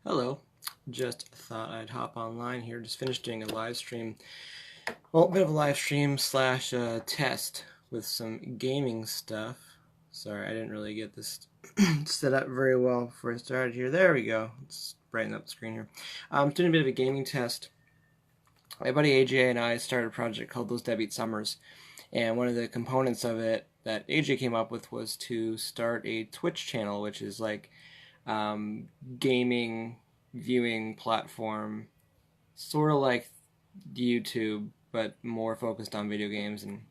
Hello, just thought I'd hop online here. Just finished doing a live stream. Well, a bit of a live stream slash test with some gaming stuff. Sorry, I didn't really get this set up very well before I started here. There we go. Let's brighten up the screen here. Doing a bit of a gaming test. My buddy AJ and I started a project called Those Deadbeat Summers, and one of the components of it that AJ came up with was to start a Twitch channel, which is like gaming viewing platform, sort of like YouTube, but more focused on video games and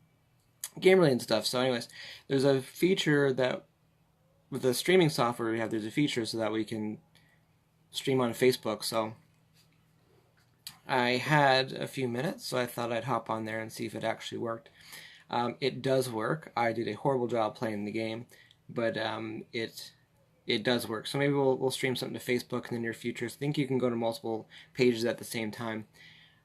game related stuff. So, anyways, there's a feature that with the streaming software we have, there's a feature so that we can stream on Facebook. So, I had a few minutes, so I thought I'd hop on there and see if it actually worked. It does work. I did a horrible job playing the game, but it does work. So maybe we'll stream something to Facebook in the near future. So I think you can go to multiple pages at the same time.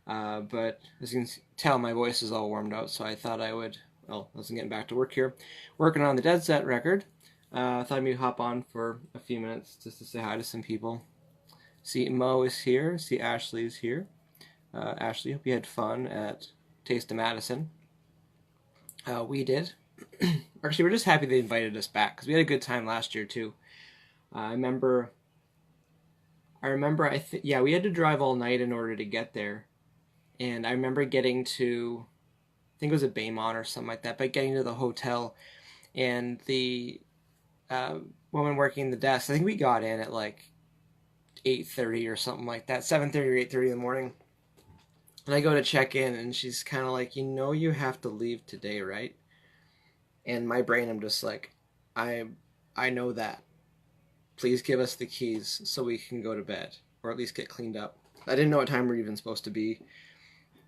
But as you can tell, my voice is all warmed out, so I thought I would. Well, I was getting back to work here, working on the Deadset record. I thought I'd maybe hop on for a few minutes just to say hi to some people. See, Mo is here. See, Ashley is here. Ashley, hope you had fun at Taste of Madison. We did. Actually, we're just happy they invited us back because we had a good time last year too. I remember. Yeah, we had to drive all night in order to get there, and I remember getting to, I think it was a Baymont or something like that, but getting to the hotel, and the woman working the desk, I think we got in at like 8:30 or something like that, 7:30 or 8:30 in the morning. And I go to check in, and she's kind of like, you have to leave today, right? And my brain, I'm just like, I I know that. Please give us the keys so we can go to bed, or at least get cleaned up. I didn't know what time we were even supposed to be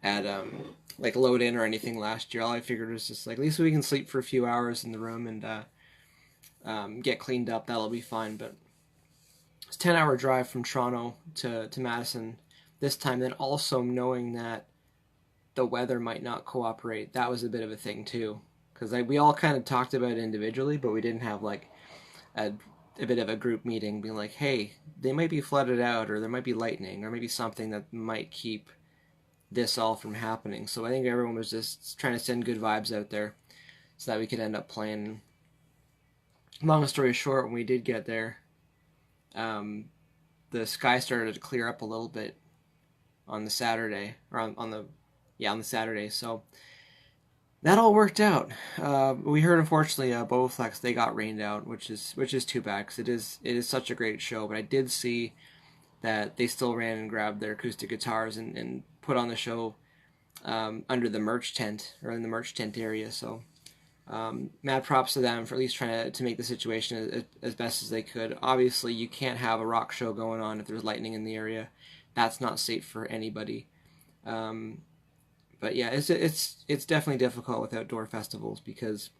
at like load in or anything last year. All I figured was just like, at least we can sleep for a few hours in the room and get cleaned up. That'll be fine. But it's a 10-hour drive from Toronto to Madison this time. Then also knowing that the weather might not cooperate, that was a bit of a thing too. Because we all kind of talked about it individually, but we didn't have like a bit of a group meeting being like, hey, they might be flooded out, or there might be lightning, or maybe something that might keep this all from happening. So I think everyone was just trying to send good vibes out there so that we could end up playing. Long story short, when we did get there, um, the sky started to clear up a little bit on the Saturday, or on the Saturday. So that all worked out. We heard, unfortunately, Bowflex, they got rained out, which is too bad because it is such a great show. But I did see that they still ran and grabbed their acoustic guitars and put on the show under the merch tent, or in the merch tent area. So mad props to them for at least trying to make the situation as best as they could. Obviously, you can't have a rock show going on if there's lightning in the area. That's not safe for anybody. Um, but yeah, it's definitely difficult with outdoor festivals because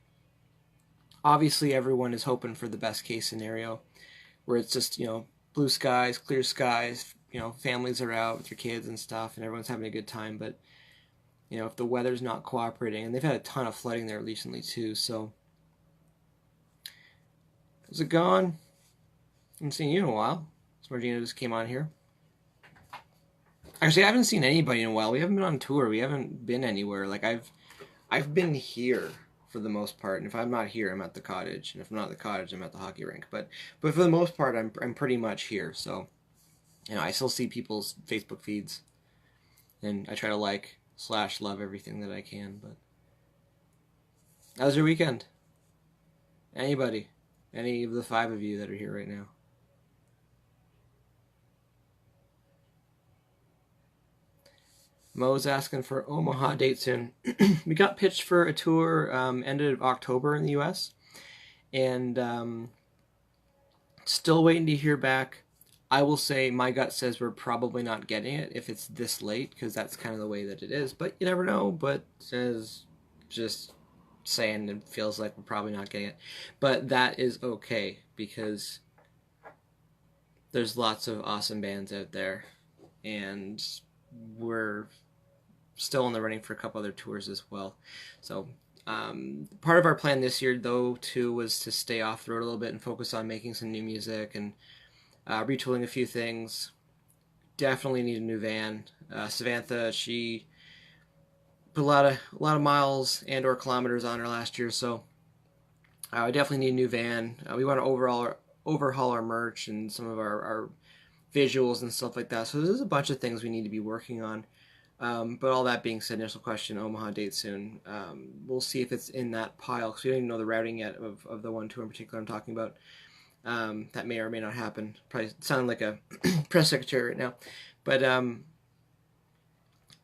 obviously everyone is hoping for the best case scenario, where it's just blue skies, clear skies. Families are out with your kids and stuff, and everyone's having a good time. But if the weather's not cooperating, and they've had a ton of flooding there recently too. So how's it going? I haven't seen you in a while. So Margina just came on here. Actually, I haven't seen anybody in a while. We haven't been on tour. We haven't been anywhere. Like I've been here for the most part, and if I'm not here, I'm at the cottage, and if I'm not at the cottage, I'm at the hockey rink. But for the most part, I'm pretty much here. So I still see people's Facebook feeds, and I try to like slash love everything that I can. But how was your weekend? Anybody? Any of the five of you that are here right now? Mo's asking for Omaha date soon. We got pitched for a tour end of October in the U.S. and still waiting to hear back. I will say my gut says we're probably not getting it if it's this late, because that's kind of the way that it is. But you never know. But as just saying, it feels like we're probably not getting it. But that is okay because there's lots of awesome bands out there, and we're still in the running for a couple other tours as well. So part of our plan this year, though, too, was to stay off the road a little bit and focus on making some new music and retooling a few things. Definitely need a new van. Samantha, she put a lot of miles and or kilometers on her last year, so I definitely need a new van. We want to overhaul our merch and some of our visuals and stuff like that. So there's a bunch of things we need to be working on. But all that being said, initial question, Omaha date soon. We'll see if it's in that pile, because we don't even know the routing yet of the one tour in particular I'm talking about. That may or may not happen. Probably sound like a press secretary right now. But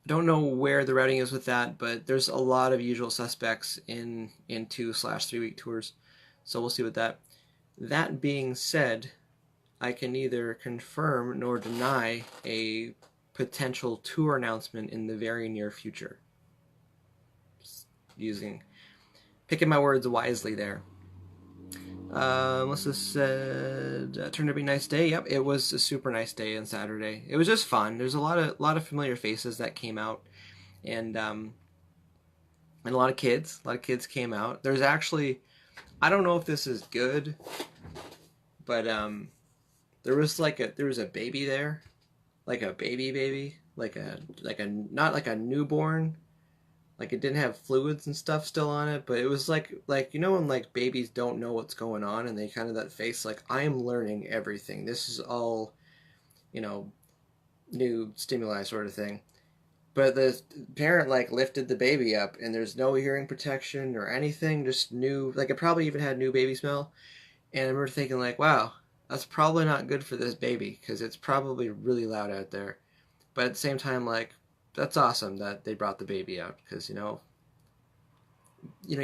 don't know where the routing is with that, but there's a lot of usual suspects in 2/3 week tours. So we'll see with that. That being said, I can neither confirm nor deny a potential tour announcement in the very near future. Just picking my words wisely there. Melissa said, turned out to be a nice day. Yep, it was a super nice day on Saturday. It was just fun. There's a lot of familiar faces that came out, and a lot of kids. A lot of kids came out. There's actually, I don't know if this is good, but there was a baby there, like a baby, like a not like a newborn. Like, it didn't have fluids and stuff still on it, but it was like you know when like babies don't know what's going on and they kind of that face like, I am learning everything. This is all, new stimuli sort of thing. But the parent like lifted the baby up and there's no hearing protection or anything, just new, like it probably even had new baby smell. And I remember thinking like, wow, that's probably not good for this baby because it's probably really loud out there. But at the same time, like, that's awesome that they brought the baby out because you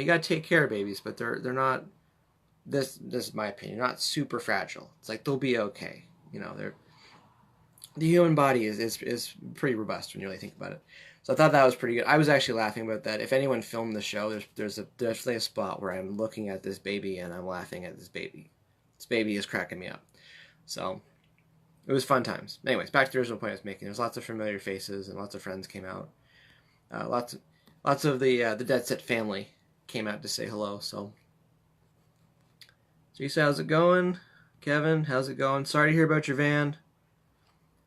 gotta take care of babies, but they're not. This is my opinion. Not super fragile. It's like they'll be okay. The human body is pretty robust when you really think about it. So I thought that was pretty good. I was actually laughing about that. If anyone filmed the show, there's definitely a spot where I'm looking at this baby and I'm laughing at this baby. This baby is cracking me up. So it was fun times. Anyways, back to the original point I was making. There's lots of familiar faces and lots of friends came out. Lots of the Deadset family came out to say hello. So, Teresa, how's it going? Kevin, how's it going? Sorry to hear about your van.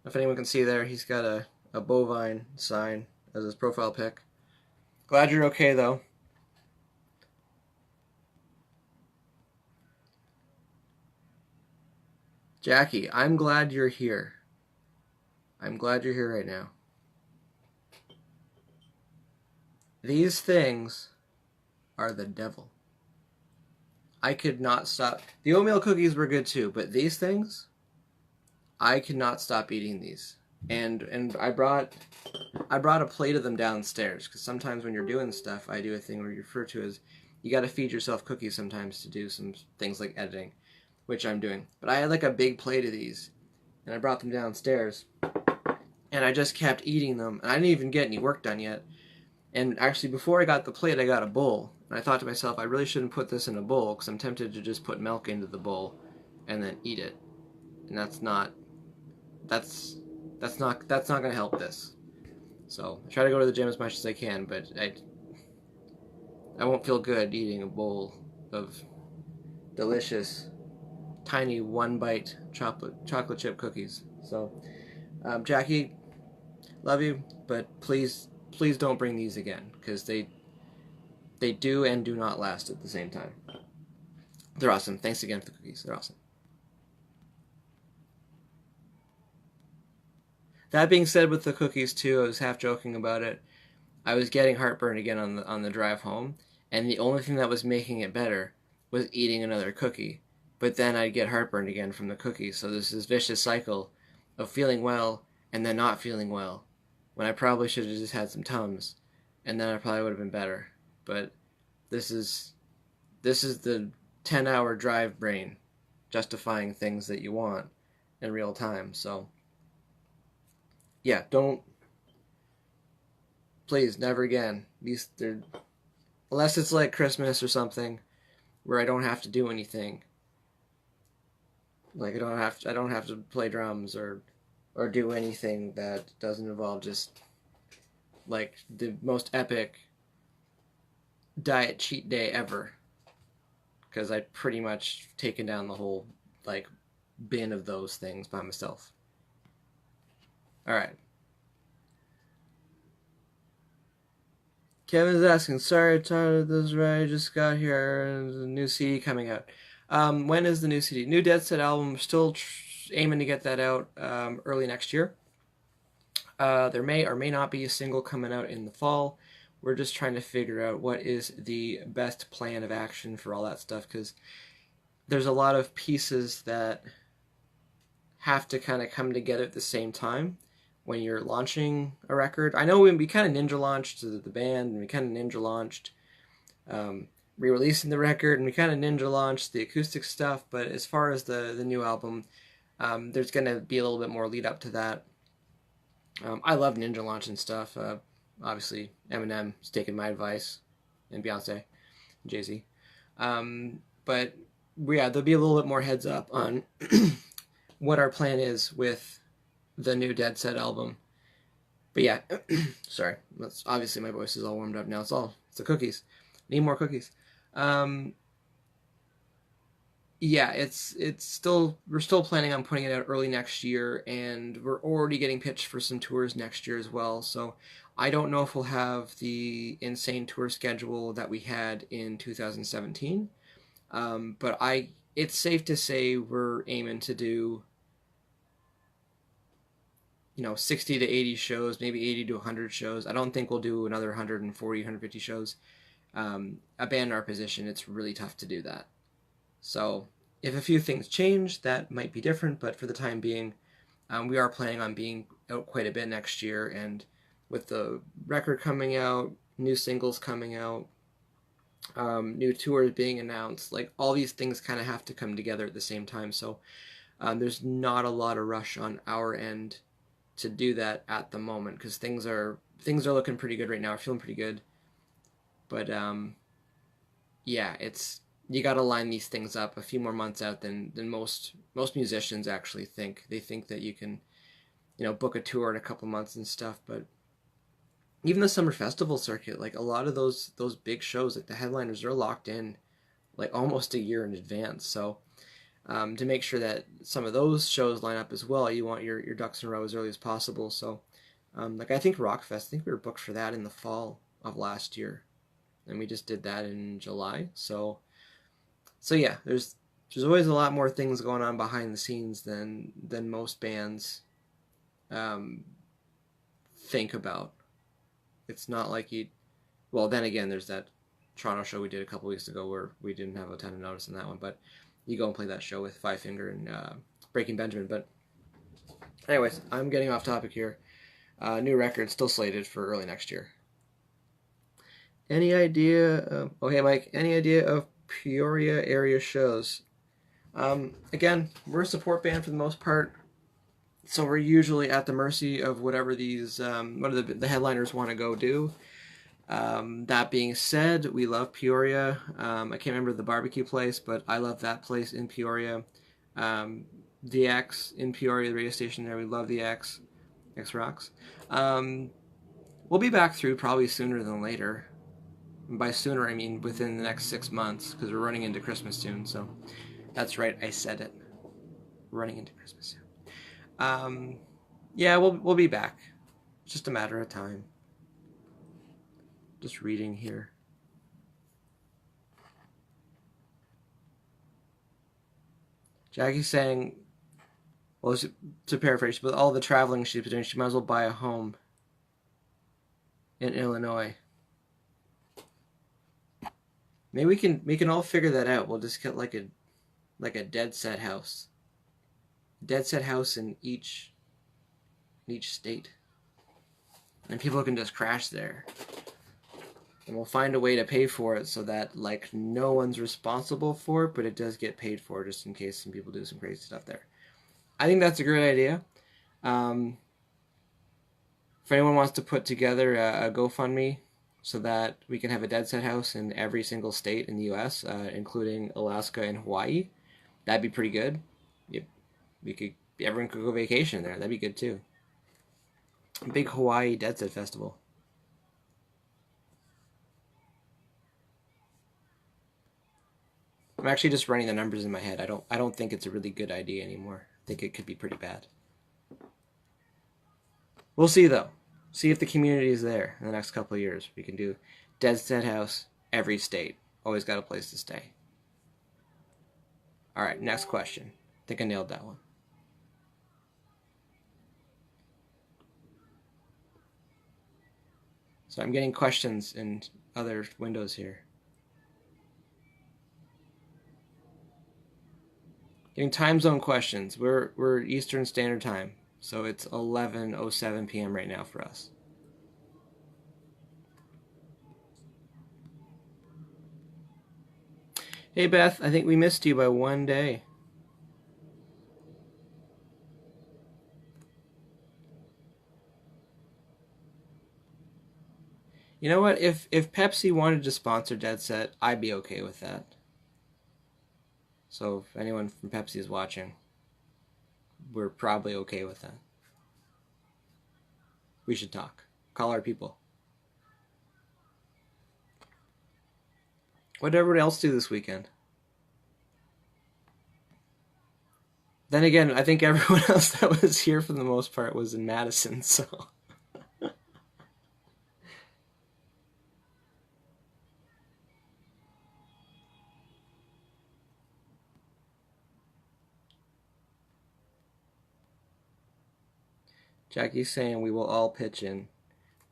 If anyone can see there, he's got a bovine sign as his profile pic. Glad you're okay though. Jackie, I'm glad you're here. I'm glad you're here right now. These things are the devil. I could not stop. The oatmeal cookies were good too, but these things, I could not stop eating these. And I brought a plate of them downstairs because sometimes when you're doing stuff, I do a thing where you refer to as you got to feed yourself cookies sometimes to do some things like editing, which I'm doing. But I had like a big plate of these, and I brought them downstairs, and I just kept eating them, and I didn't even get any work done yet. And actually, before I got the plate, I got a bowl, and I thought to myself, I really shouldn't put this in a bowl because I'm tempted to just put milk into the bowl and then eat it, and that's not going to help this. So I try to go to the gym as much as I can, but I won't feel good eating a bowl of delicious, tiny one-bite chocolate chip cookies. So, Jackie, love you, but please don't bring these again because they do and do not last at the same time. They're awesome. Thanks again for the cookies. They're awesome. That being said, with the cookies too, I was half joking about it. I was getting heartburn again on the drive home, and the only thing that was making it better was eating another cookie. But then I'd get heartburn again from the cookies. So there's this vicious cycle of feeling well and then not feeling well, when I probably should have just had some Tums, and then I probably would have been better. But this is the 10-hour drive brain justifying things that you want in real time. So yeah, please, never again. Unless it's like Christmas or something where I don't have to do anything. Like I don't have to play drums or do anything that doesn't involve just like the most epic diet cheat day ever. Because I'd pretty much taken down the whole like bin of those things by myself. All right. Kevin's asking, sorry, tired this right. I just got here. There's a new CD coming out. When is the new CD? New Deadset album. Still aiming to get that out early next year. There may or may not be a single coming out in the fall. We're just trying to figure out what is the best plan of action for all that stuff, because there's a lot of pieces that have to kind of come together at the same time when you're launching a record. I know we kind of ninja launched the band, and we kind of ninja launched re-releasing the record, and we kind of ninja launched the acoustic stuff, but as far as the new album, there's going to be a little bit more lead up to that. I love ninja launching stuff. Obviously, Eminem's taken my advice, and Beyonce, and Jay-Z. But yeah, there'll be a little bit more heads up on what our plan is with the new Deadset album. But yeah, sorry. That's obviously my voice is all warmed up now. It's the cookies. Need more cookies. Yeah, we're still planning on putting it out early next year, and we're already getting pitched for some tours next year as well. So I don't know if we'll have the insane tour schedule that we had in 2017. But it's safe to say we're aiming to do 60 to 80 shows, maybe 80 to 100 shows. I don't think we'll do another 140, 150 shows. A band in our position, it's really tough to do that. So if a few things change, that might be different, but for the time being, we are planning on being out quite a bit next year, and with the record coming out, new singles coming out, new tours being announced, like all these things kind of have to come together at the same time. So there's not a lot of rush on our end to do that at the moment, because things are looking pretty good right now. We're feeling pretty good, but yeah, you got to line these things up a few more months out than most musicians actually think. They think that you can book a tour in a couple months and stuff, but even the summer festival circuit, like a lot of those big shows, like the headliners, they're locked in like almost a year in advance. So to make sure that some of those shows line up as well, you want your ducks in a row as early as possible. So like I think Rockfest, I think we were booked for that in the fall of last year, and we just did that in July. So yeah, there's always a lot more things going on behind the scenes than most bands think about. It's not like well, then again, there's that Toronto show we did a couple weeks ago where we didn't have a ton of notice in that one, but you go and play that show with Five Finger and Breaking Benjamin. But anyways, I'm getting off topic here. New record still slated for early next year. Any idea? Okay, Mike. Any idea of Peoria area shows? Again, we're a support band for the most part, so we're usually at the mercy of whatever these what the headliners want to go do. That being said, we love Peoria. I can't remember the barbecue place, but I love that place in Peoria. The X in Peoria, the radio station there, we love the X. X rocks. We'll be back through probably sooner than later. And by sooner, I mean within the next 6 months, because we're running into Christmas soon. So that's right, I said it. We're running into Christmas soon. Yeah, we'll be back. It's just a matter of time. Just reading here. Jackie's saying, well, to paraphrase, with all the traveling she's been doing, she might as well buy a home in Illinois. Maybe we can all figure that out. We'll just get like a Deadset house. Deadset house in each state. And people can just crash there. And we'll find a way to pay for it so that like no one's responsible for it, but it does get paid for just in case some people do some crazy stuff there. I think that's a great idea. If anyone wants to put together a GoFundMe so that we can have a Deadset house in every single state in the U.S., including Alaska and Hawaii, that'd be pretty good. Everyone could go vacation there. That'd be good too. A big Hawaii Deadset festival. I'm actually just running the numbers in my head. I don't think it's a really good idea anymore. I think it could be pretty bad. We'll see though. See if the community is there in the next couple of years. We can do Deadset House every state. Always got a place to stay. All right, next question. I think I nailed that one. So I'm getting questions in other windows here. Getting time zone questions. We're Eastern Standard Time, so it's 11:07 p.m. right now for us. Hey Beth, I think we missed you by one day. You know what? If Pepsi wanted to sponsor Deadset, I'd be okay with that. So if anyone from Pepsi is watching, we're probably okay with that. We should talk. Call our people. What did everybody else do this weekend? Then again, I think everyone else that was here for the most part was in Madison, so. Jackie's saying we will all pitch in.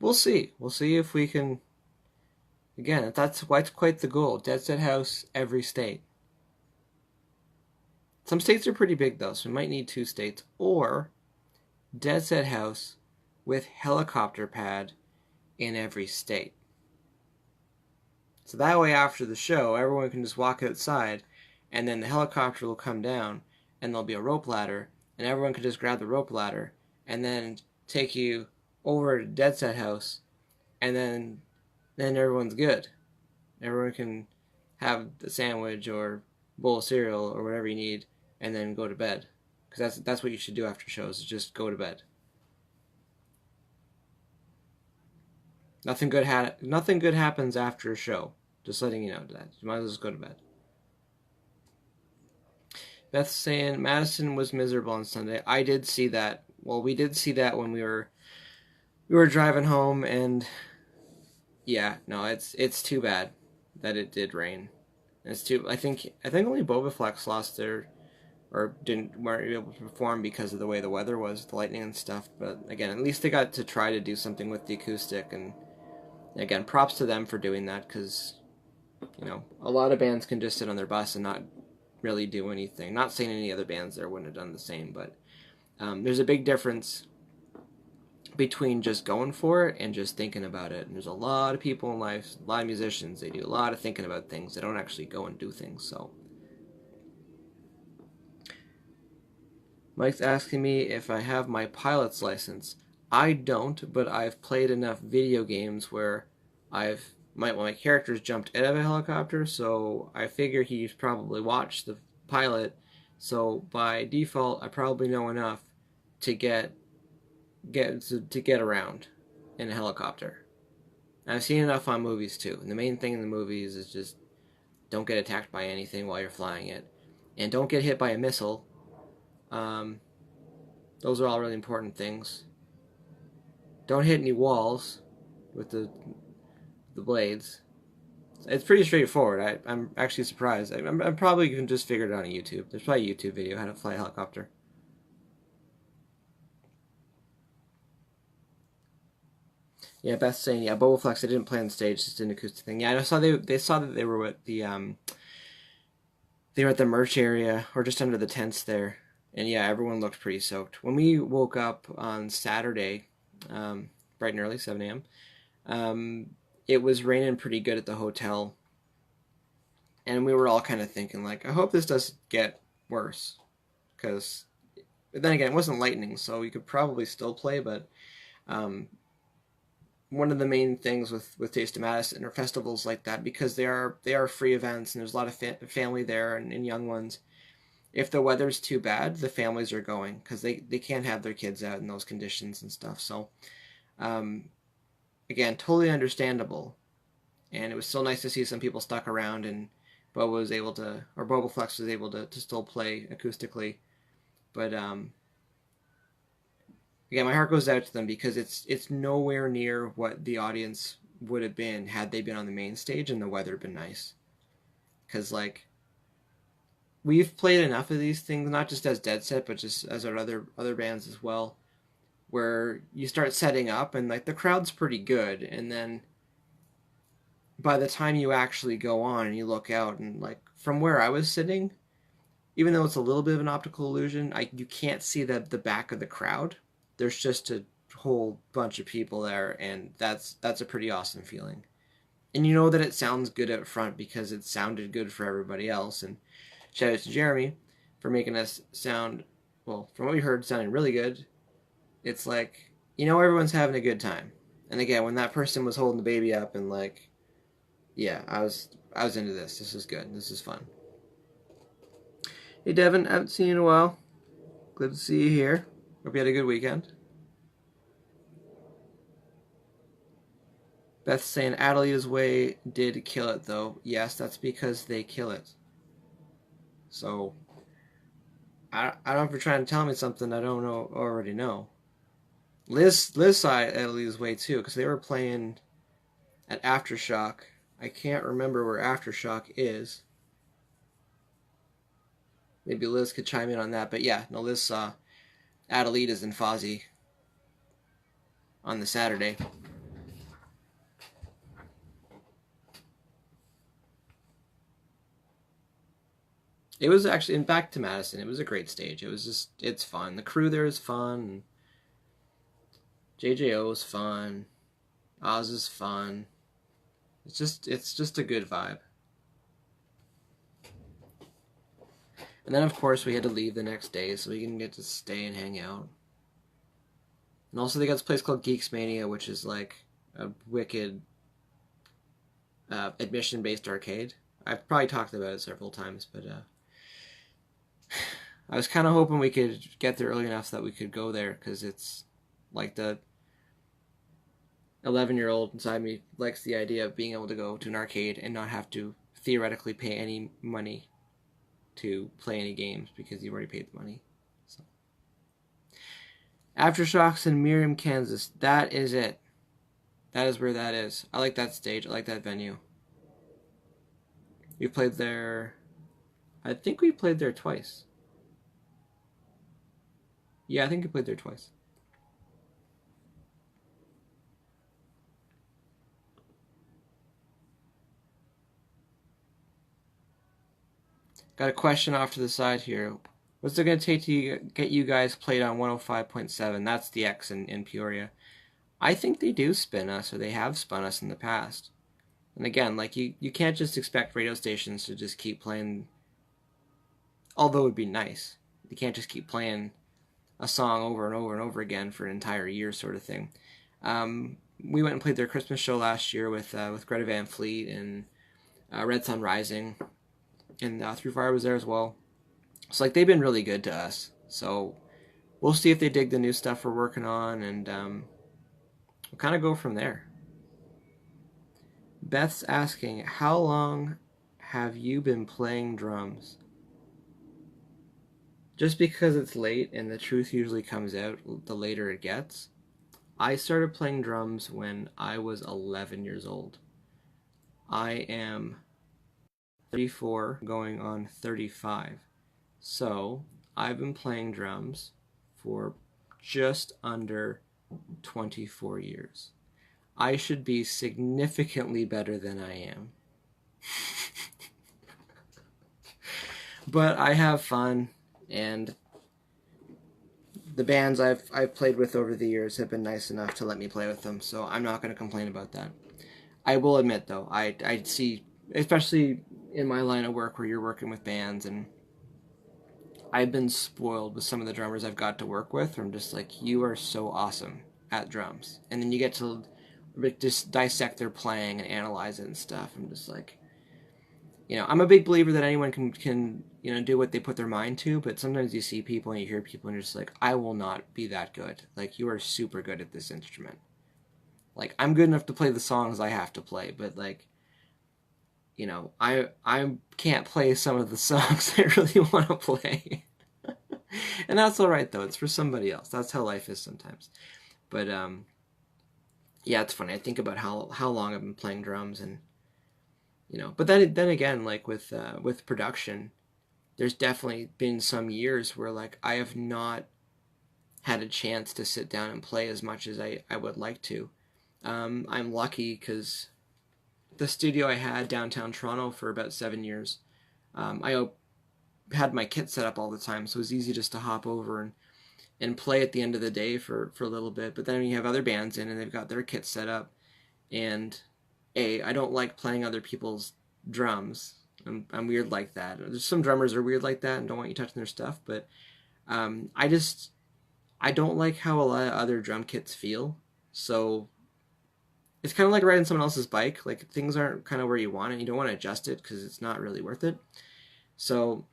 We'll see. We'll see if we can. Again, that's quite the goal. Deadset House every state. Some states are pretty big though, so we might need 2 states. Or Deadset House with helicopter pad in every state. So that way after the show, everyone can just walk outside and then the helicopter will come down and there'll be a rope ladder and everyone can just grab the rope ladder and then take you over to Deadset House and then everyone's good. Everyone can have the sandwich or bowl of cereal or whatever you need and then go to bed. Because that's what you should do after shows, is just go to bed. Nothing good happens after a show. Just letting you know that. You might as well just go to bed. Beth's saying Madison was miserable on Sunday. I did see that. Well, we did see that when we were driving home, and yeah, no, it's too bad that it did rain. It's too. I think only Bobaflex lost their, or weren't able to perform because of the way the weather was, the lightning and stuff. But again, at least they got to try to do something with the acoustic, and again, props to them for doing that, because you know, a lot of bands can just sit on their bus and not really do anything. Not saying any other bands there wouldn't have done the same, but there's a big difference between just going for it and just thinking about it. And there's a lot of people in life, a lot of musicians, they do a lot of thinking about things. They don't actually go and do things. So Mike's asking me if I have my pilot's license. I don't, but I've played enough video games where my character's jumped out of a helicopter, so I figure he's probably watched the pilot. So by default, I probably know enough to get around in a helicopter. And I've seen enough on movies too. And the main thing in the movies is just don't get attacked by anything while you're flying it, and don't get hit by a missile. Those are all really important things. Don't hit any walls with the blades. It's pretty straightforward. I'm actually surprised. I'm probably can just figure it out on YouTube. There's probably a YouTube video how to fly a helicopter. Yeah, Beth's saying, yeah, Bobaflex, I didn't play on stage, just an acoustic thing. Yeah, I saw they saw that they were at the merch area, or just under the tents there. And yeah, everyone looked pretty soaked. When we woke up on Saturday, bright and early, 7 a.m., it was raining pretty good at the hotel. And we were all kind of thinking, like, I hope this doesn't get worse. Because, then again, it wasn't lightning, so you could probably still play, but one of the main things with Taste of Madison or festivals like that, because they are free events and there's a lot of family there and young ones. If the weather's too bad, the families are going because they can't have their kids out in those conditions and stuff. So, again, totally understandable. And it was still nice to see some people stuck around and Bobaflex was able to still play acoustically. But again, my heart goes out to them because it's nowhere near what the audience would have been had they been on the main stage and the weather had been nice. Because like we've played enough of these things, not just as Deadset, but just as our other bands as well, where you start setting up and like the crowd's pretty good, and then by the time you actually go on and you look out and like from where I was sitting, even though it's a little bit of an optical illusion, you can't see the back of the crowd. There's just a whole bunch of people there, and that's a pretty awesome feeling. And you know that it sounds good up front because it sounded good for everybody else. And shout out to Jeremy for making us sound, well, from what we heard, sounding really good. It's like, you know, everyone's having a good time. And again, when that person was holding the baby up and like, yeah, I was into this. This is good. This is fun. Hey Devin, haven't seen you in a while. Glad to see you here. Hope you had a good weekend. Beth's saying Adelita's Way did kill it though. Yes, that's because they kill it. So I don't know if you're trying to tell me something I don't already know. Liz saw Adelita's Way too because they were playing at Aftershock. I can't remember where Aftershock is. Maybe Liz could chime in on that. But yeah, no, Liz saw Adelita's and Fozzy on the Saturday. It was actually, and back to Madison, it was a great stage. It was just, it's fun. The crew there is fun. JJO is fun. Oz is fun. It's just a good vibe. And then, of course, we had to leave the next day so we can get to stay and hang out. And also, they got this place called Geeks Mania, which is like a wicked admission-based arcade. I've probably talked about it several times, but I was kind of hoping we could get there early enough so that we could go there, because it's like the 11-year-old inside me likes the idea of being able to go to an arcade and not have to theoretically pay any money to play any games because you've already paid the money. So. Aftershocks in Merriam, Kansas. That is it. That is where that is. I like that stage. I like that venue. We played there. I think we played there twice. Yeah, I think we played there twice. Got a question off to the side here. What's it going to take to get you guys played on 105.7? That's the X in Peoria. I think they do spin us, or they have spun us in the past. And again, like you can't just expect radio stations to just keep playing, although it would be nice. You can't just keep playing a song over and over and over again for an entire year sort of thing. We went and played their Christmas show last year with Greta Van Fleet and Red Sun Rising. And Through Fire was there as well. So like they've been really good to us. So we'll see if they dig the new stuff we're working on, and we'll kind of go from there. Beth's asking, how long have you been playing drums? Just because it's late and the truth usually comes out the later it gets. I started playing drums when I was 11 years old. I am 34 going on 35. So I've been playing drums for just under 24 years. I should be significantly better than I am. But I have fun, and the bands I've played with over the years have been nice enough to let me play with them, so I'm not going to complain about that. I will admit, though, I see, especially in my line of work where you're working with bands, and I've been spoiled with some of the drummers I've got to work with. I'm just like, you are so awesome at drums. And then you get to just dissect their playing and analyze it and stuff. I'm just like, you know, I'm a big believer that anyone can you know, do what they put their mind to, but sometimes you see people and you hear people and you're just like, I will not be that good. Like, you are super good at this instrument. Like, I'm good enough to play the songs I have to play, but like, you know, I can't play some of the songs I really want to play. And that's all right though. It's for somebody else. That's how life is sometimes. But yeah, it's funny. I think about how long I've been playing drums, and you know, but then again, like with production, there's definitely been some years where like I have not had a chance to sit down and play as much as I would like to. I'm lucky because the studio I had downtown Toronto for about 7 years, I had my kit set up all the time, so it was easy just to hop over and play at the end of the day for a little bit. But then you have other bands in and they've got their kit set up, and I don't like playing other people's drums. I'm weird like that. There's some drummers are weird like that and don't want you touching their stuff, but I don't like how a lot of other drum kits feel. So it's kind of like riding someone else's bike. Like things aren't kind of where you want it. You don't want to adjust it because it's not really worth it. So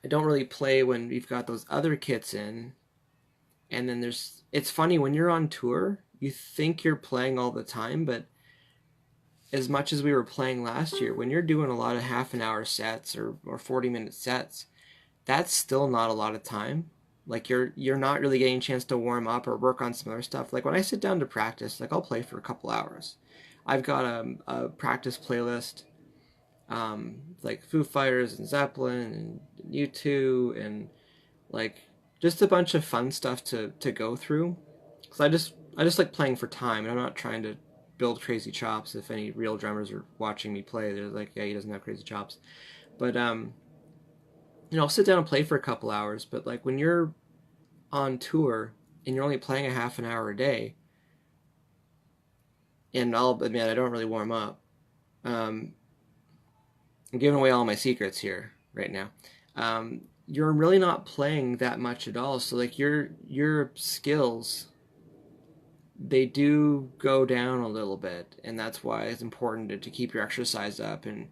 I don't really play when we've got those other kits in. And then it's funny when you're on tour, you think you're playing all the time, but as much as we were playing last year, when you're doing a lot of half an hour sets or 40-minute sets, that's still not a lot of time. Like you're not really getting a chance to warm up or work on some other stuff. Like when I sit down to practice, like I'll play for a couple hours. I've got a practice playlist, like Foo Fighters and Zeppelin and U2 and like just a bunch of fun stuff to go through. Cause I just like playing for time, and I'm not trying to build crazy chops. If any real drummers are watching me play, they're like, yeah, he doesn't have crazy chops. But you know, I'll sit down and play for a couple hours. But like when you're on tour and you're only playing a half an hour a day, and I'll admit I don't really warm up. Um, I'm giving away all my secrets here right now. You're really not playing that much at all. So like your skills, they do go down a little bit, and that's why it's important to keep your exercise up and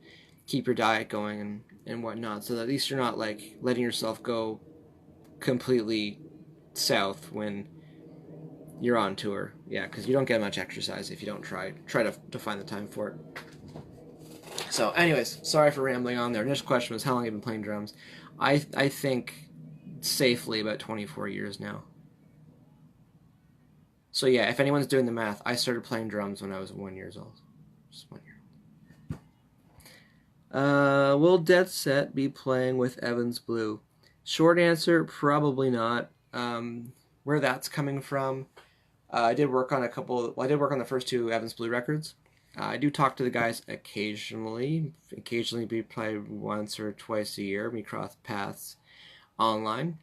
keep your diet going and whatnot, so that at least you're not like letting yourself go completely south when you're on tour. Yeah, because you don't get much exercise if you don't try to find the time for it. So, anyways, sorry for rambling on there. Next question was how long have you been playing drums? I think safely about 24 years now. So yeah, if anyone's doing the math, I started playing drums when I was 1 year old. Just 1 year. Will Deadset be playing with Evans Blue? Short answer, probably not. Where that's coming from, I did work on I did work on the first two Evans Blue records. I do talk to the guys occasionally. Occasionally, be probably once or twice a year. We cross paths online.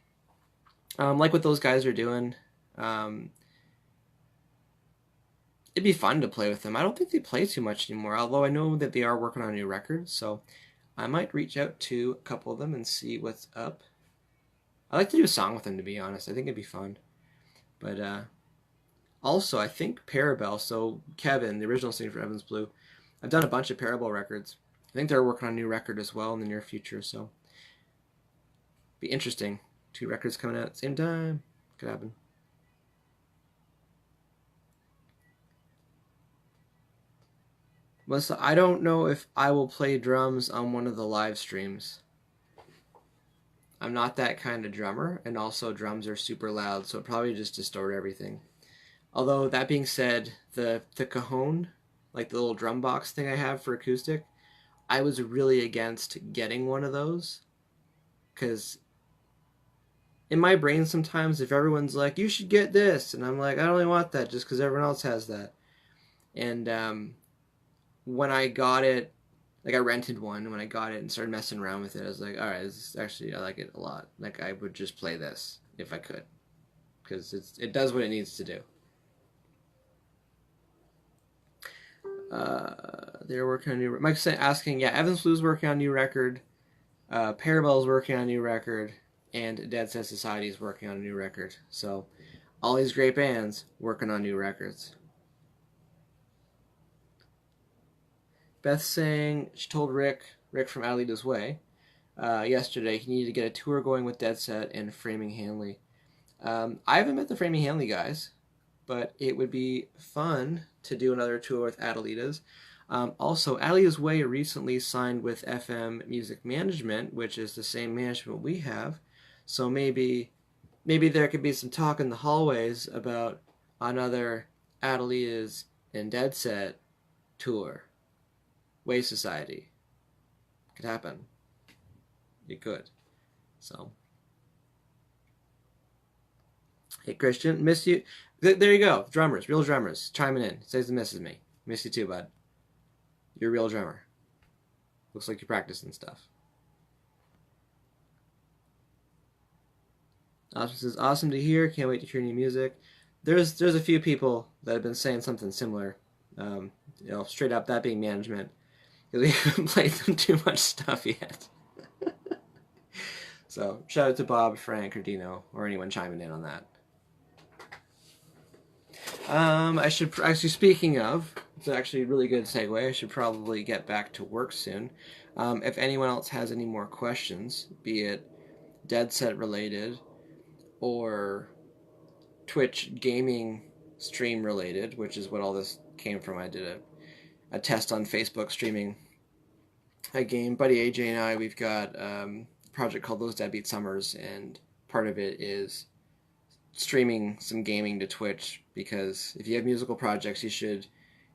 Like what those guys are doing. It'd be fun to play with them. I don't think they play too much anymore, although I know that they are working on a new record, so I might reach out to a couple of them and see what's up. I'd like to do a song with them, to be honest. I think it'd be fun. But also, I think Parabel, so Kevin, the original singer for Evans Blue, I've done a bunch of Parabel records. I think they're working on a new record as well in the near future, so be interesting. Two records coming out at the same time. Could happen. Melissa, I don't know if I will play drums on one of the live streams. I'm not that kind of drummer, and also drums are super loud, so it probably just distort everything. Although, that being said, the cajon, like the little drum box thing I have for acoustic, I was really against getting one of those. Because in my brain sometimes, if everyone's like, you should get this, and I'm like, I don't really want that just because everyone else has that. And when I got it, like I rented one, and when I got it and started messing around with it, I was like, all right, this is actually, I like it a lot. Like I would just play this if I could, because it does what it needs to do. They're working on a new. Mike's asking, yeah, Evans Blue's working on a new record, Parabel's working on a new record, and Deadset Society is working on a new record. So all these great bands working on new records. Beth saying she told Rick from Adelita's Way, yesterday he needed to get a tour going with Deadset and Framing Hanley. I haven't met the Framing Hanley guys, but it would be fun to do another tour with Adelita's. Also, Alia's Way recently signed with FM Music Management, which is the same management we have. So maybe there could be some talk in the hallways about another Adelia's and Deadset tour. Way Society. Could happen. It could. So, hey Christian, miss you. There you go. Drummers, real drummers, chiming in. Says and misses me. Miss you too, bud. You're a real drummer. Looks like you're practicing stuff. Austin says, awesome to hear. Can't wait to hear new music. There's a few people that have been saying something similar. Straight up, that being management. Because we haven't played them too much stuff yet. So, shout out to Bob, Frank, or Dino, or anyone chiming in on that. I should actually, speaking of, it's actually a really good segue. I should probably get back to work soon. If anyone else has any more questions, be it Deadset related or Twitch gaming stream related, which is what all this came from. I did a test on Facebook streaming a game. Buddy AJ and I, we've got a project called Those Deadbeat Summers, and part of it is streaming some gaming to Twitch, because if you have musical projects, you should,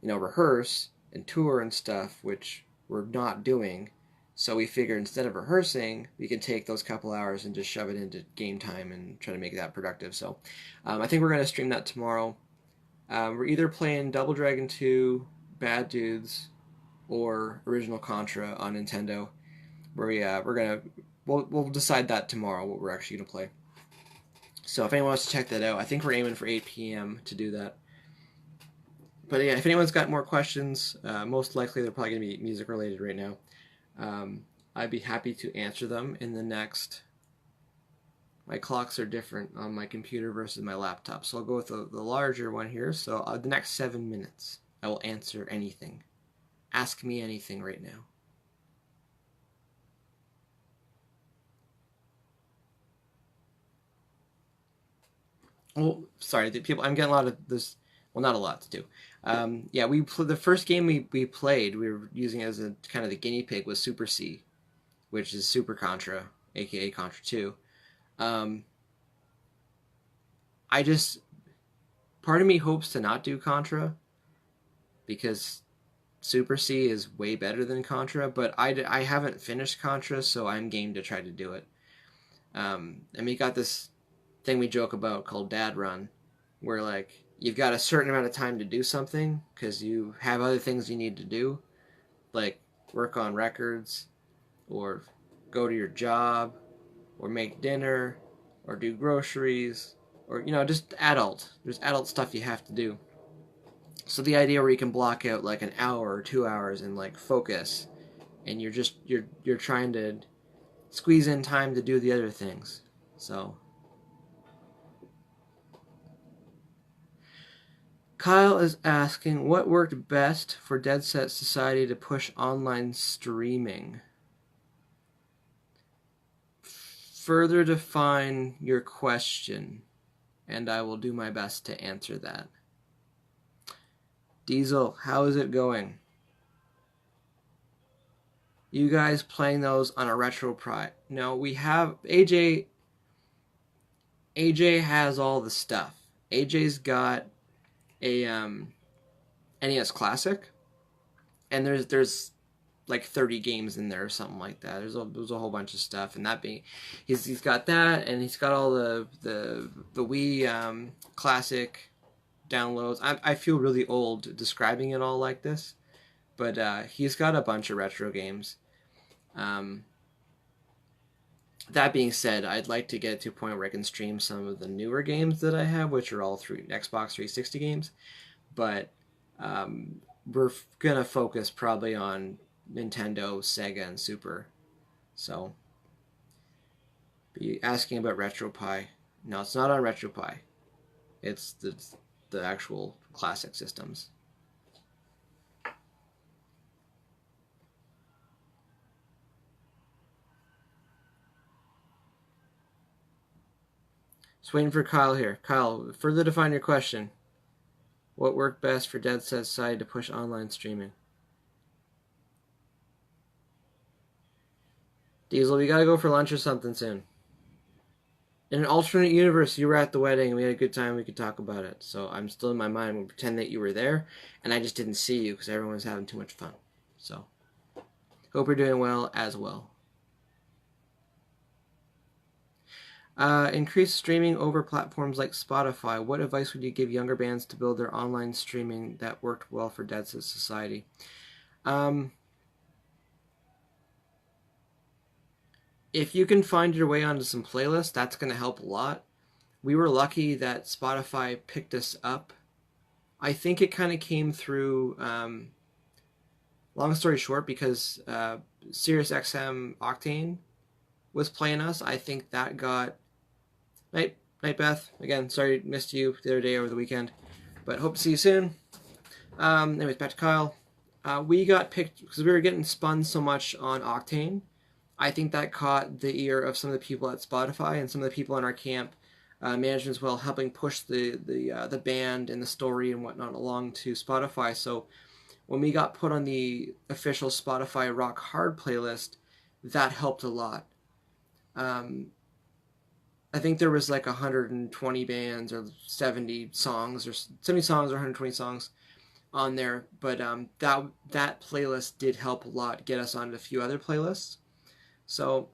rehearse and tour and stuff, which we're not doing. So we figured instead of rehearsing, we can take those couple hours and just shove it into game time and try to make that productive. So I think we're going to stream that tomorrow. We're either playing Double Dragon 2, Bad Dudes, or Original Contra on Nintendo. We'll decide that tomorrow, what we're actually going to play. So if anyone wants to check that out, I think we're aiming for 8 p.m. to do that. But yeah, if anyone's got more questions, most likely they're probably going to be music related right now. I'd be happy to answer them in the next... My clocks are different on my computer versus my laptop, so I'll go with the larger one here. So the next 7 minutes, I will answer anything. Ask me anything right now. Oh, sorry, the people. I'm getting a lot of this. Well, not a lot to do. Yeah, the first game we played, we were using as a kind of the guinea pig, was Super C, which is Super Contra, aka Contra 2. Part of me hopes to not do Contra, because Super C is way better than Contra, but I haven't finished Contra, so I'm game to try to do it. And we got this thing we joke about called Dad Run, where like you've got a certain amount of time to do something because you have other things you need to do, like work on records, or go to your job, or make dinner, or do groceries, or just there's adult stuff you have to do. So the idea where you can block out like an hour or 2 hours and like focus, and you're trying to squeeze in time to do the other things. So Kyle is asking, what worked best for Deadset Society to push online streaming? Further define your question, and I will do my best to answer that. Diesel, how is it going? You guys playing those on a RetroPie? No, we have AJ has all the stuff. AJ's got a NES Classic, and there's like 30 games in there or something like that. There's a whole bunch of stuff, and that being he's got that, and he's got all the Wii Classic downloads. I feel really old describing it all like this, but he's got a bunch of retro games. That being said, I'd like to get to a point where I can stream some of the newer games that I have, which are all Xbox 360 games. But we're gonna focus probably on Nintendo, Sega, and Super. So, be asking about RetroPie. No, it's not on RetroPie. It's the actual classic systems. Just waiting for Kyle here. Kyle, further define your question. What worked best for Deadset Society to push online streaming? Diesel, we gotta go for lunch or something soon. In an alternate universe, you were at the wedding and we had a good time. We could talk about it. So I'm still in my mind. We'll pretend that you were there, and I just didn't see you because everyone was having too much fun. So hope you're doing well as well. Increase streaming over platforms like Spotify. What advice would you give younger bands to build their online streaming that worked well for Deadset Society? If you can find your way onto some playlists, that's going to help a lot. We were lucky that Spotify picked us up. I think it kind of came through, long story short, because SiriusXM Octane was playing us. I think that got... Night, Beth. Again, sorry missed you the other day over the weekend, but hope to see you soon. Anyways, back to Kyle. We got picked because we were getting spun so much on Octane. I think that caught the ear of some of the people at Spotify and some of the people in our camp management as well, helping push the band and the story and whatnot along to Spotify. So when we got put on the official Spotify Rock Hard playlist, that helped a lot. I think there was like 120 bands or 70 songs or 70 songs or 120 songs on there, but that playlist did help a lot get us onto a few other playlists. So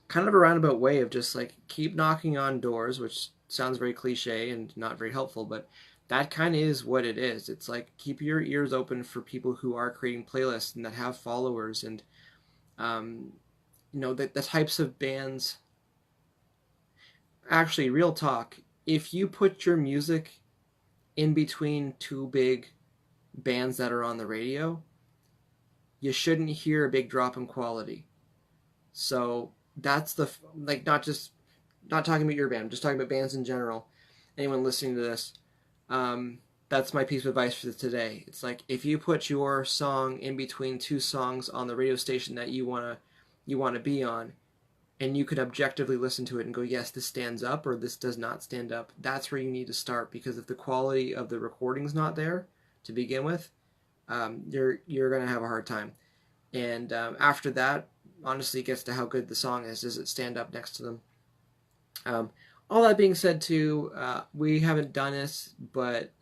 kind of a roundabout way of just like keep knocking on doors, which sounds very cliche and not very helpful, but that kind of is what it is. It's like keep your ears open for people who are creating playlists and that have followers, and the types of bands. Actually, real talk, if you put your music in between two big bands that are on the radio, you shouldn't hear a big drop in quality. So that's not talking about your band, just talking about bands in general. Anyone listening to this, that's my piece of advice for today. It's like if you put your song in between two songs on the radio station that you wanna be on, and you can objectively listen to it and go, yes, this stands up or this does not stand up, that's where you need to start, because if the quality of the recording's not there to begin with, you're going to have a hard time. And after that, honestly, it gets to how good the song is. Does it stand up next to them? All that being said, too, we haven't done this, but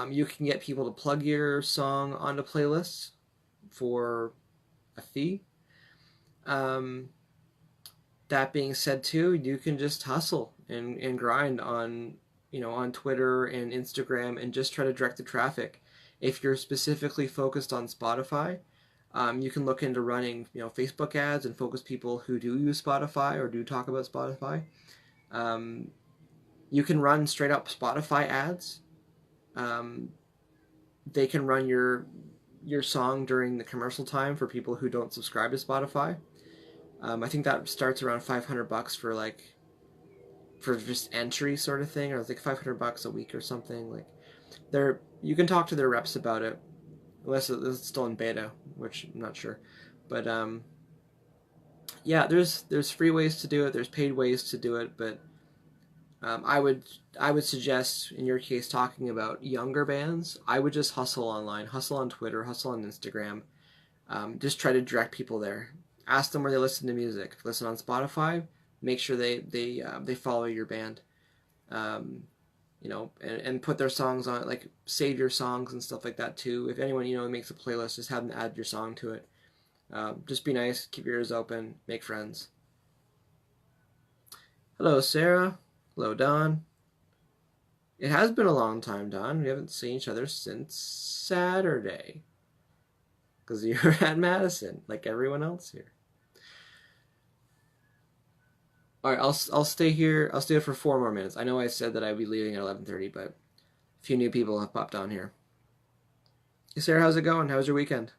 you can get people to plug your song onto playlists for a fee. That being said, too, you can just hustle and grind on Twitter and Instagram and just try to direct the traffic. If you're specifically focused on Spotify, you can look into running Facebook ads and focus people who do use Spotify or do talk about Spotify. You can run straight up Spotify ads. They can run your song during the commercial time for people who don't subscribe to Spotify. I think that starts around $500 for just entry sort of thing, or it's like $500 a week or something. Like, you can talk to their reps about it, unless it's still in beta, which I'm not sure. But yeah, there's free ways to do it. There's paid ways to do it, but I would suggest, in your case, talking about younger bands, I would just hustle online, hustle on Twitter, hustle on Instagram. Just try to direct people there. Ask them where they listen to music. If you listen on Spotify, make sure they follow your band, and put their songs on it, like save your songs and stuff like that too. If anyone makes a playlist, just have them add your song to it. Just be nice, keep your ears open, make friends. Hello, Sarah. Hello, Don. It has been a long time, Don. We haven't seen each other since Saturday, because you're at Madison, like everyone else here. All right, I'll stay here. I'll stay here for 4 more minutes. I know I said that I'd be leaving at 11:30, but a few new people have popped on here. Hey, Sarah, how's it going? How was your weekend?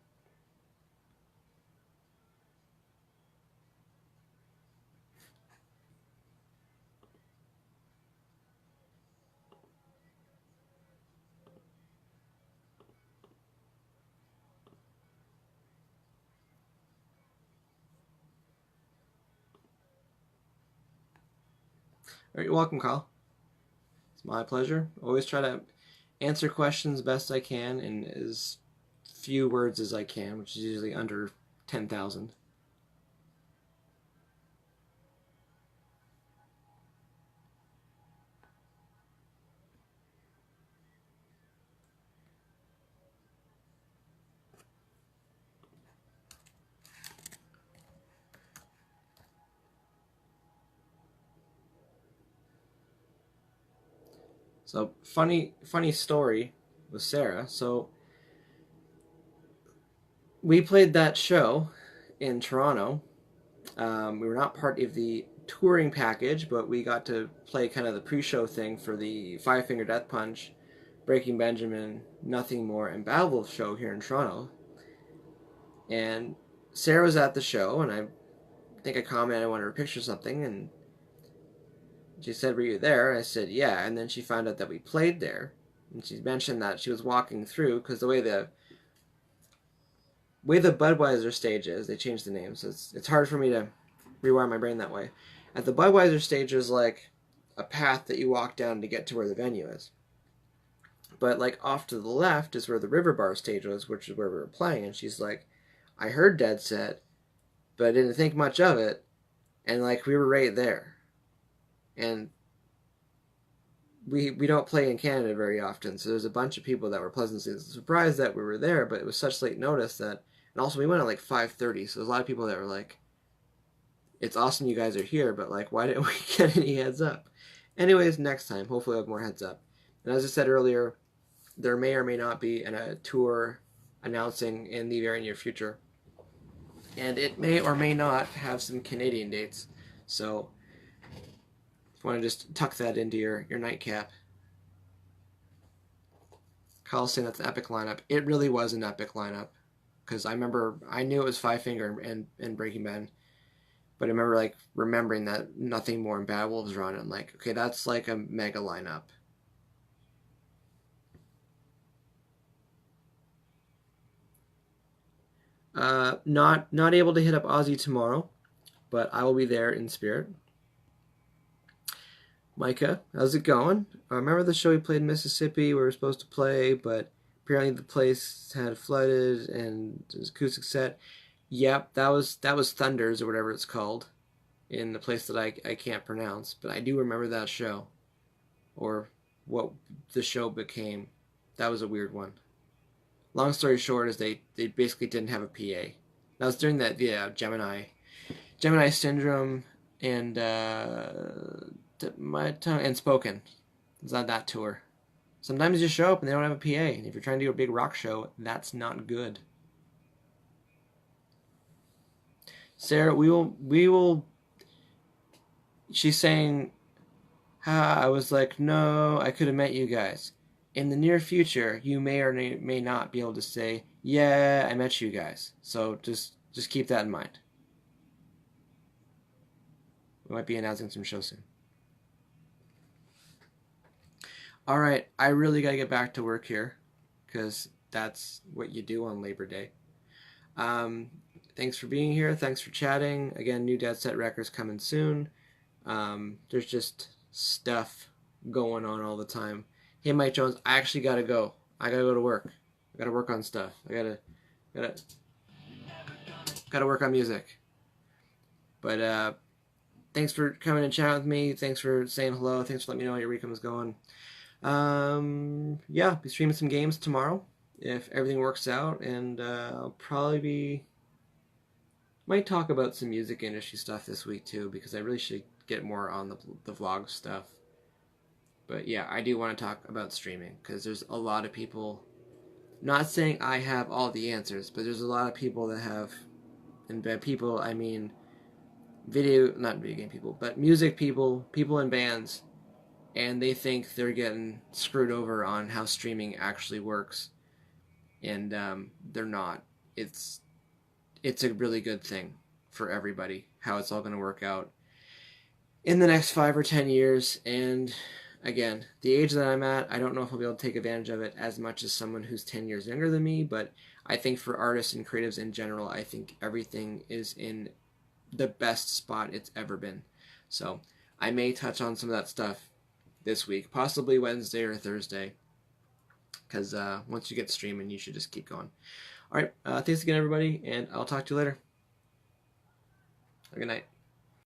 All right, you're welcome, Kyle. It's my pleasure. Always try to answer questions best I can in as few words as I can, which is usually under 10,000. So funny story with Sarah. So we played that show in Toronto. We were not part of the touring package, but we got to play kind of the pre-show thing for the Five Finger Death Punch, Breaking Benjamin, Nothing More, and Bad Wolf show here in Toronto. And Sarah was at the show, and I think I commented I wanted her picture or something, and she said, "Were you there?" I said, "Yeah." And then she found out that we played there, and she mentioned that she was walking through because the way the Budweiser stage is, they changed the name, so it's hard for me to rewire my brain that way. At the Budweiser stage, there's like a path that you walk down to get to where the venue is. But like off to the left is where the River Bar stage was, which is where we were playing. And she's like, "I heard Deadset, but I didn't think much of it." And like we were right there. And we don't play in Canada very often, so there's a bunch of people that were pleasantly surprised that we were there, but it was such late notice that, and also we went at like 5:30, so there's a lot of people that were like, "It's awesome you guys are here, but like, why didn't we get any heads up?" Anyways, next time, hopefully I'll have more heads up. And as I said earlier, there may or may not be a tour announcing in the very near future, and it may or may not have some Canadian dates, so if you want to just tuck that into your nightcap. Kyle's saying that's an epic lineup. It really was an epic lineup, because I knew it was Five Finger and Breaking Bad, but I remember like remembering that Nothing More and Bad Wolves were on it. I'm like, okay, that's like a mega lineup. Not able to hit up Ozzy tomorrow, but I will be there in spirit. Micah, how's it going? I remember the show we played in Mississippi. We were supposed to play, but apparently the place had flooded and it was acoustic set. Yep, that was Thunders or whatever it's called, in the place that I can't pronounce. But I do remember that show, or what the show became. That was a weird one. Long story short is they basically didn't have a PA. That was during that Gemini Syndrome and my tongue and Spoken. It's not that tour. Sometimes you show up and they don't have a PA. And if you're trying to do a big rock show, that's not good. Sarah, we will. She's saying, I was like, no, I could have met you guys. In the near future, you may or may not be able to say, yeah, I met you guys. So just keep that in mind. We might be announcing some shows soon. All right, I really got to get back to work here, because that's what you do on Labor Day. Thanks for being here. Thanks for chatting. Again, new Deadset records coming soon. There's just stuff going on all the time. Hey, Mike Jones, I actually gotta go. I gotta go to work. I gotta work on stuff. I gotta work on music. But thanks for coming and chatting with me. Thanks for saying hello. Thanks for letting me know how your weekend was going. Yeah, be streaming some games tomorrow if everything works out, and I'll probably might talk about some music industry stuff this week too, because I really should get more on the vlog stuff. But yeah, I do want to talk about streaming, because there's a lot of people, not saying I have all the answers, but there's a lot of people that have, and by people I mean not video game people, but music people in bands, and they think they're getting screwed over on how streaming actually works, and they're not. It's a really good thing for everybody, how it's all going to work out in the next 5 or 10 years. And again, the age that I'm at, I don't know if I'll be able to take advantage of it as much as someone who's 10 years younger than me, but I think for artists and creatives in general, I think everything is in the best spot it's ever been. So I may touch on some of that stuff this week, possibly Wednesday or Thursday, because once you get streaming, you should just keep going. All right, thanks again, everybody, and I'll talk to you later. Have a good night.